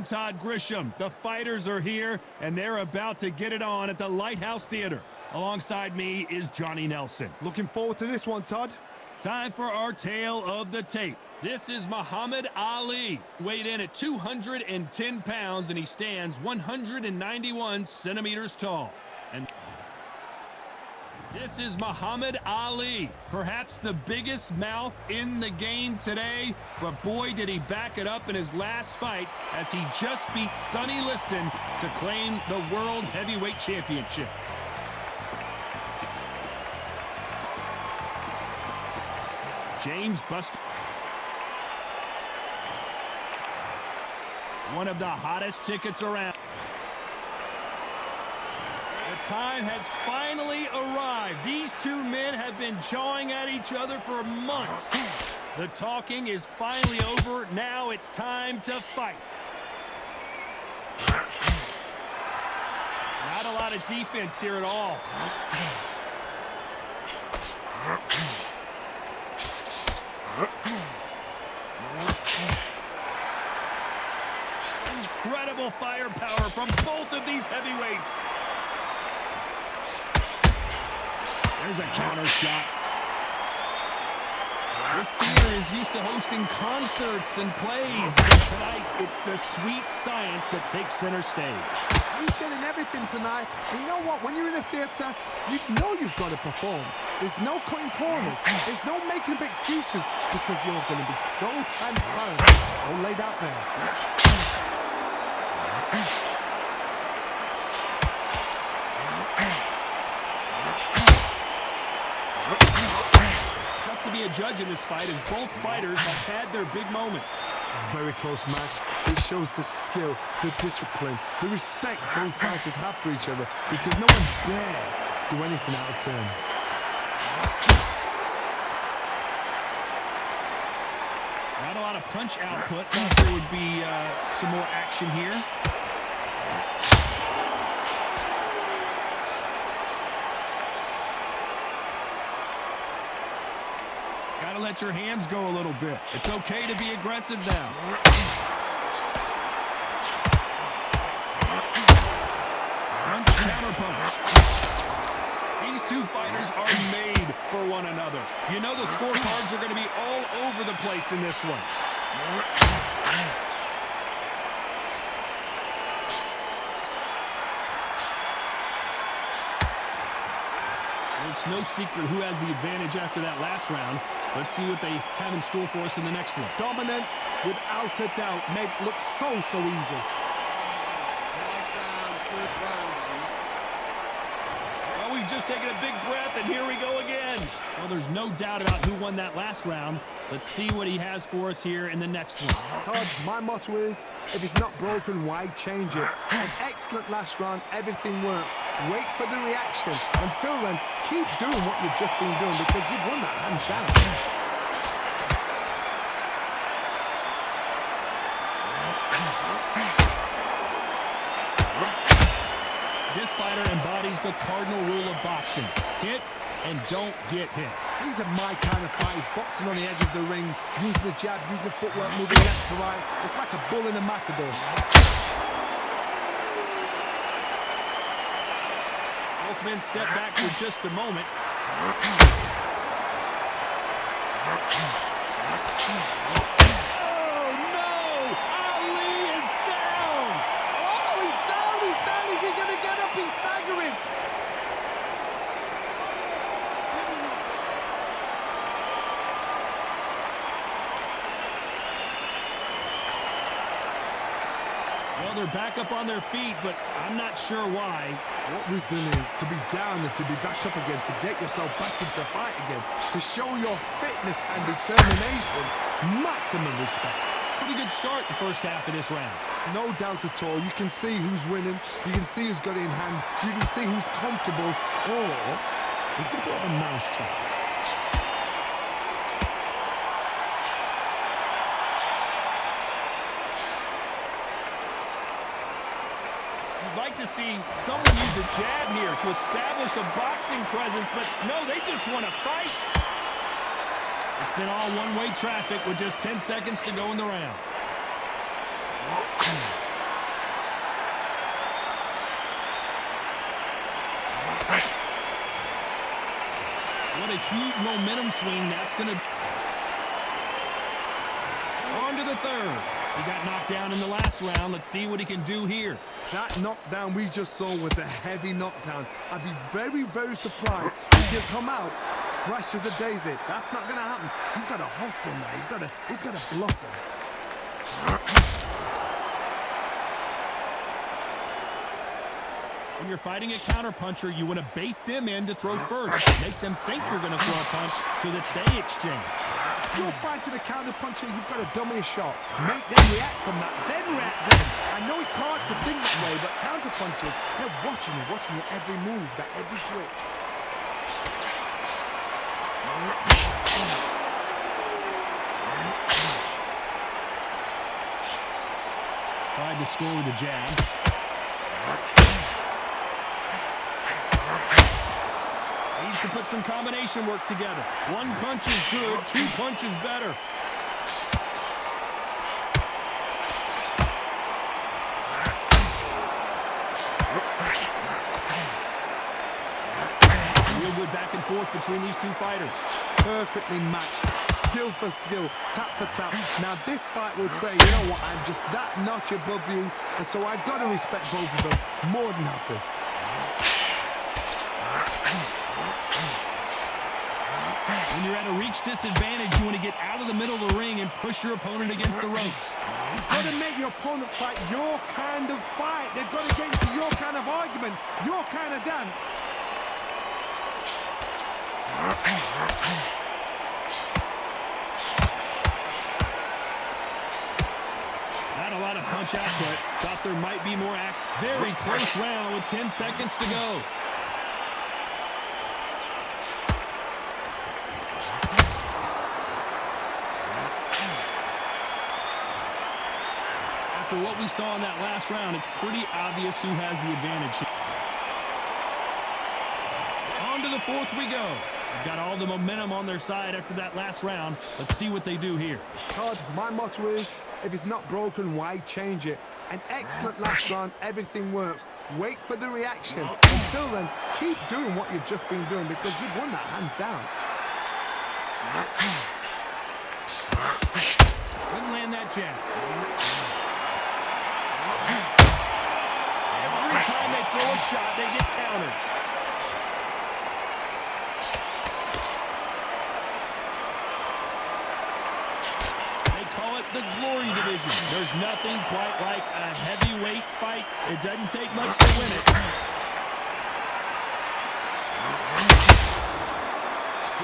Todd Grisham. The fighters are here, and they're about to get it on at the Lighthouse Theater. Alongside me is Johnny Nelson. Looking forward to this one, Todd. Time for our tale of the tape. This is Muhammad Ali, weighed in at 210 pounds, and he stands 191 centimeters tall. And this is Muhammad Ali, perhaps the biggest mouth in the game today, but boy did he back it up in his last fight as he just beat Sonny Liston to claim the World Heavyweight Championship. James Buster. One of the hottest tickets around. The time has finally arrived. These two men have been jawing at each other for months. The talking is finally over. Now it's time to fight. Not a lot of defense here at all. Incredible firepower from both of these heavyweights. There's a counter shot. This theater is used to hosting concerts and plays, but tonight it's the sweet science that takes center stage. He's getting everything tonight. And you know what? When you're in a theater, you know you've got to perform. There's no cutting corners. There's no making up excuses because you're going to be so transparent. All laid out there. Tough to be a judge in this fight as both fighters have had their big moments. Very close match. It shows the skill, the discipline, the respect both fighters have for each other because no one dare do anything out of turn. Not a lot of punch output. Thought there would be some more action here. Gotta let your hands go a little bit. It's okay to be aggressive now. Punch, counter punch. These two fighters are made for one another. You know the scorecards are going to be all over the place in this one. It's no secret who has the advantage after that last round. Let's see what they have in store for us in the next one. Dominance, without a doubt, made it look so easy. Well, we've just taken a big breath, and here we go again. Well, there's no doubt about who won that last round. Let's see what he has for us here in the next one. Todd, my motto is, if it's not broken, why change it? An excellent last round, everything works. Wait for the reaction. Until then, keep doing what you've just been doing because you've won that hands down. This fighter embodies the cardinal rule of boxing. Hit and don't get hit. These are my kind of fights. Boxing on the edge of the ring, using the jab, using the footwork, moving left to right. It's like a bull in a matador. Both men step back for just a moment. Oh, no! Ali is down! Oh, he's down! Is he going to get up? He's staggering! Well, they're back up on their feet, but I'm not sure why. What resilience to be down and to be back up again, to get yourself back into fight again, to show your fitness and determination. Maximum respect. Pretty good start the first half of this round. No doubt at all. You can see who's winning. You can see who's got it in hand. You can see who's comfortable. Or it's a bit of a mousetrap. Like to see someone use a jab here to establish a boxing presence, but no, they just want to fight. It's been all one-way traffic with just 10 seconds to go in the round. a huge momentum swing. That's going to... On to the third. He got knocked down in the last round. Let's see what he can do here. That knockdown we just saw was a heavy knockdown. I'd be very, very surprised if he'll come out fresh as a daisy. That's not going to happen. He's got to hustle now. He's got to bluff him. When you're fighting a counterpuncher, you want to bait them in to throw first. Make them think you're going to throw a punch so that they exchange. If you're fighting a counterpuncher, you've got to dummy a shot. Make them react from that, then react then. I know it's hard to think that way, but counterpunchers, they're watching your every move, that every switch. Tried to score with a jab. Needs to put some combination work together. One punch is good, two punches better. Real good back and forth between these two fighters. Perfectly matched, skill for skill, tap for tap. Now this fight will say, you know what, I'm just that notch above you, and so I've got to respect both of them more than happy. When you're at a reach disadvantage, you want to get out of the middle of the ring and push your opponent against the ropes. You've got to make your opponent fight your kind of fight. They've got to get into your kind of argument, your kind of dance. Not a lot of punch output. Thought there might be more act. Very close round with 10 seconds to go. After what we saw in that last round, it's pretty obvious who has the advantage. On to the fourth we go. They've got all the momentum on their side after that last round. Let's see what they do here. Todd, my motto is, if it's not broken, why change it? An excellent last round, everything works. Wait for the reaction. Until then, keep doing what you've just been doing because you've won that hands down. Couldn't land that jab. Every time they throw a shot, they get countered. They call it the glory division. There's nothing quite like a heavyweight fight. It doesn't take much to win it.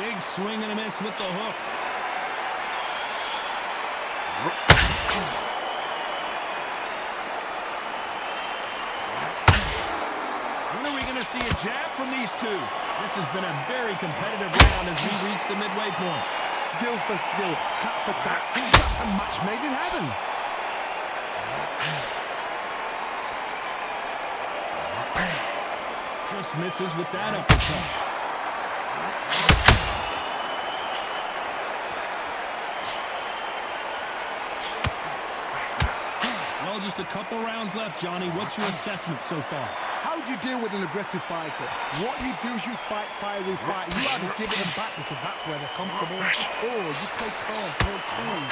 Big swing and a miss with the hook. When are we going to see a jab from these two? This has been a very competitive round as we reach the midway point. Skill for skill, tap for tap. Is that a match made in heaven? Just misses with that uppercut. Well, just a couple rounds left, Johnny. What's your assessment so far? How do you deal with an aggressive fighter? What you do is you fight fire with fight. You either give it them back because that's where they're comfortable, or you play calm, play cool.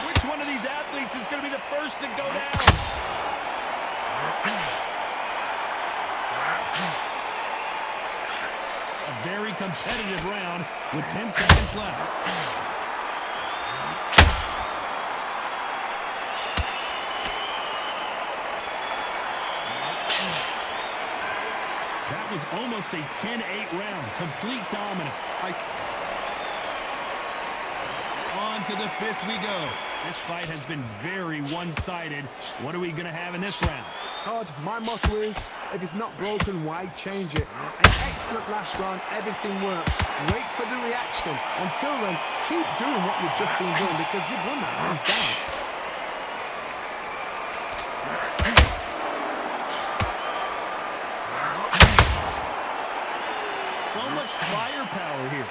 Which one of these athletes is going to be the first to go down? A very competitive round with 10 seconds left. That was almost a 10-8 round. Complete dominance. On to the fifth we go. This fight has been very one-sided. What are we going to have in this round? Todd, my motto is, if it's not broken, why change it? An excellent last round, everything works. Wait for the reaction. Until then, keep doing what you've just been doing because you've won that hands down. Firepower here.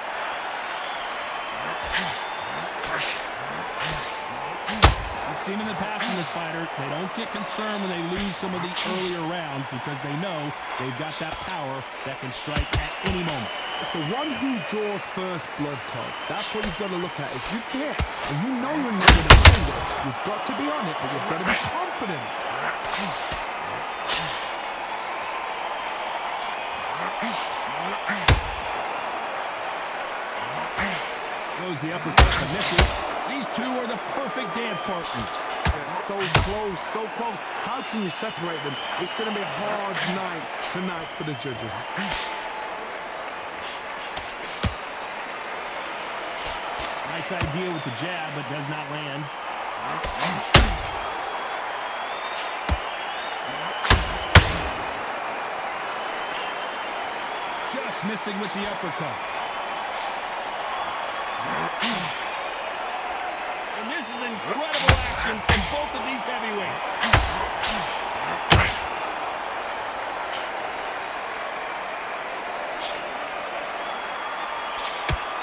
We've seen in the past in this fighter, they don't get concerned when they lose some of the earlier rounds because they know they've got that power that can strike at any moment. It's the one who draws first blood, Todd. That's what you've got to look at. If you hit and you know you're not going to defend it, you've got to be on it, but you've got to be confident. Goes the uppercut and misses. These two are the perfect dance partners. It's so close, so close. How can you separate them? It's going to be a hard night tonight for the judges. Nice idea with the jab, but does not land. Just missing with the uppercut. And this is incredible action from both of these heavyweights.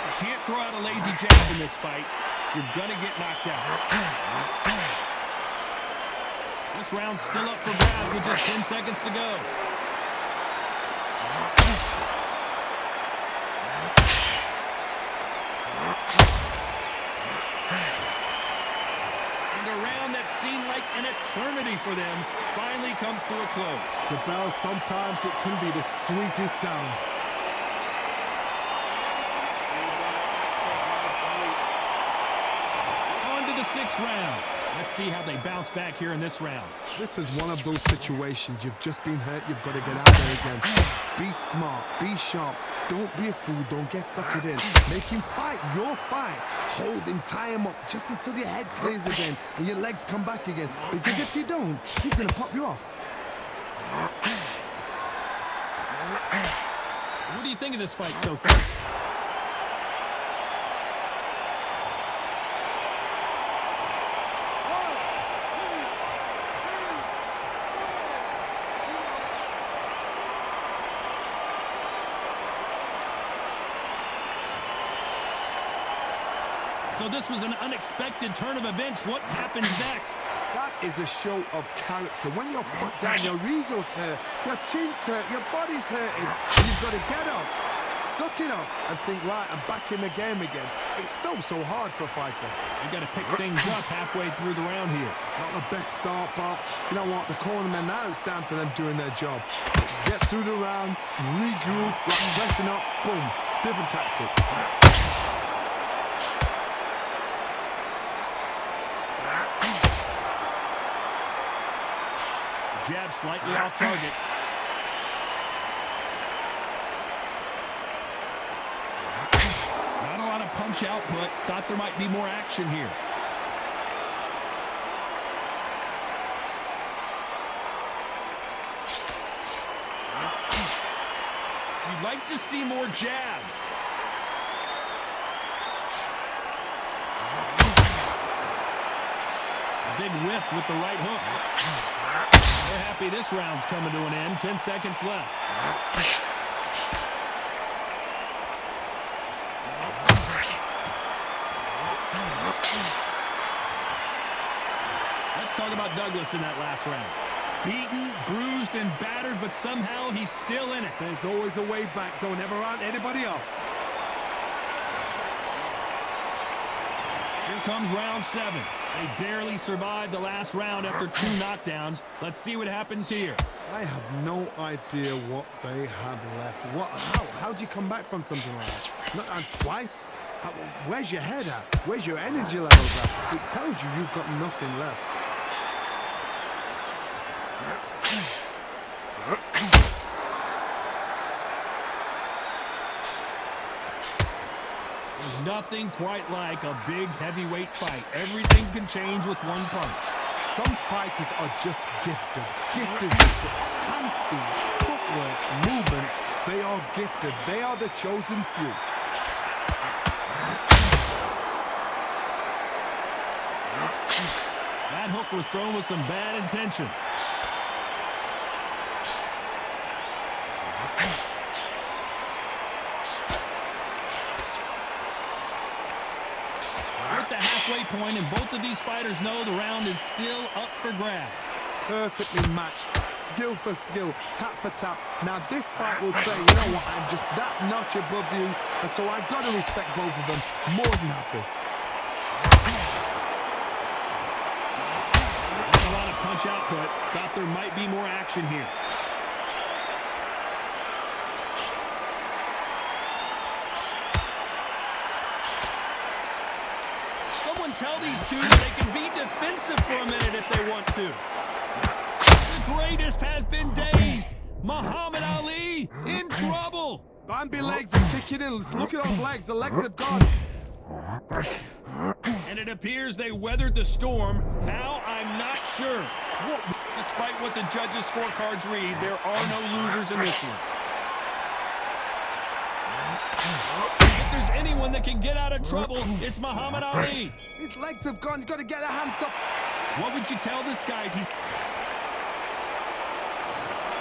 You can't throw out a lazy jab in this fight. You're gonna get knocked out. This round's still up for grabs with just 10 seconds to go. Seemed like an eternity for them finally comes to a close. The bell, sometimes it can be the sweetest sound. On to the 6th round. Let's see how they bounce back here in this round. This is one of those situations. You've just been hurt. You've got to get out there again. Be smart. Be sharp. Don't be a fool. Don't get suckered in. Make him fight your fight. Hold him, tie him up just until your head clears again and your legs come back again. Because if you don't, he's going to pop you off. What do you think of this fight so far? So this was an unexpected turn of events. What happens next? That is a show of character. When you're put down, your ego's hurt, your chin's hurt, your body's hurting. You've got to get up, suck it up, and think, right, I'm back in the game again. It's so hard for a fighter. You got to pick things up halfway through the round here. Not the best start, but you know what? The cornermen now, it's down to them doing their job. Get through the round, regroup, freshen up, boom. Different tactics. Jab slightly off target. Not a lot of punch output. Thought there might be more action here. You'd like to see more jabs. A big whiff with the right hook. They're happy this round's coming to an end. 10 seconds left. Let's talk about Douglas in that last round. Beaten, bruised, and battered, but somehow he's still in it. There's always a way back. Don't ever round anybody off. Here comes round 7. They barely survived the last round after 2 knockdowns. Let's see what happens here. I have no idea what they have left. How do you come back from something like that? Twice? Where's your head at? Where's your energy levels at? It tells you you've got nothing left. There's nothing quite like a big heavyweight fight. Everything can change with one punch. Some fighters are just gifted. Gifted with hand speed, footwork, movement. They are gifted. They are the chosen few. That hook was thrown with some bad intentions. We're at the halfway point, and both of these fighters know the round is still up for grabs. Perfectly matched, skill for skill, tap for tap. Now this fight will say, you know what, I'm just that notch above you, and so I've got to respect both of them more than happy. That's a lot of punch output. Thought there might be more action here. Someone tell these two that they can be defensive for a minute if they want to. The greatest has been dazed. Muhammad Ali in trouble. Bambi legs are kicking in. Let's look at those legs. The legs have gone. And it appears they weathered the storm. How? I'm not sure. What? Despite what the judges' scorecards read, there are no losers in this one. If there's anyone that can get out of trouble, it's Muhammad Ali. His legs have gone. He's got to get their hands up. What would you tell this guy?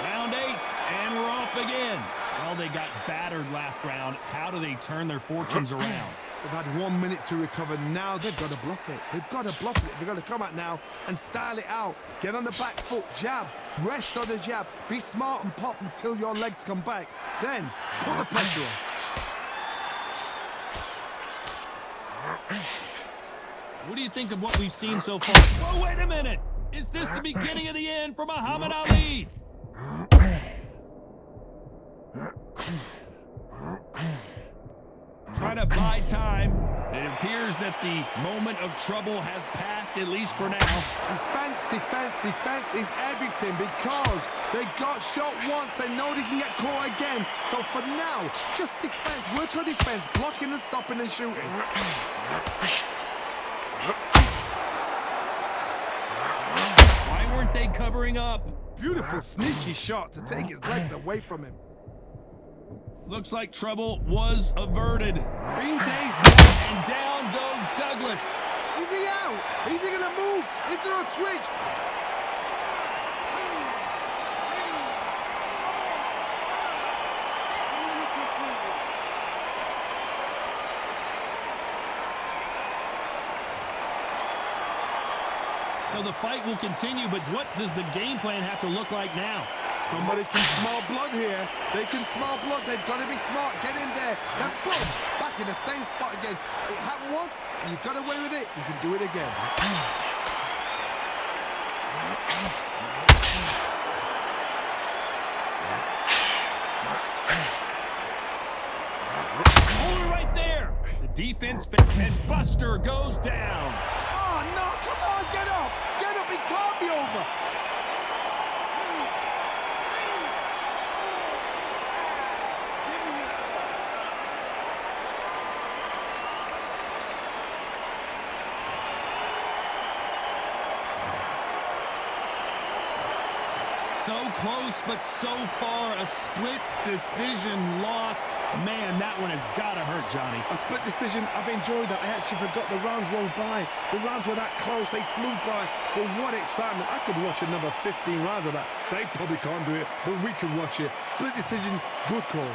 Round 8, and we're off again. Well, they got battered last round. How do they turn their fortunes around? They've had 1 minute to recover. Now they've got to bluff it. They've got to bluff it. They've got to come out now and style it out. Get on the back foot, jab, rest on the jab. Be smart and pop until your legs come back. Then put the pressure on. What do you think of what we've seen so far? Whoa, wait a minute! Is this the beginning of the end for Muhammad Ali? Trying to buy time. It appears that the moment of trouble has passed, at least for now. Defense, defense, defense is everything because they got shot once. They know they can get caught again. So for now, just defense. Work on defense. Blocking and stopping and shooting. Why weren't they covering up? Beautiful, sneaky shot to take his legs away from him. Looks like trouble was averted. Being dazed. And down goes Douglas. Is he out? Is he gonna move? Is there a twitch? So the fight will continue, but what does the game plan have to look like now? Somebody can smell blood here. They can smell blood. They've got to be smart. Get in there. Then boom, back in the same spot again. It happened once. You got away with it. You can do it again. Hold it right there. The defense and Buster goes down. Oh no! Come on, get up! Get up! It can't be over. So close, but so far a split decision loss. Man, that one has got to hurt, Johnny. A split decision. I've enjoyed that. I actually forgot the rounds rolled by. The rounds were that close. They flew by. But what excitement. I could watch another 15 rounds of that. They probably can't do it, but we can watch it. Split decision. Good call.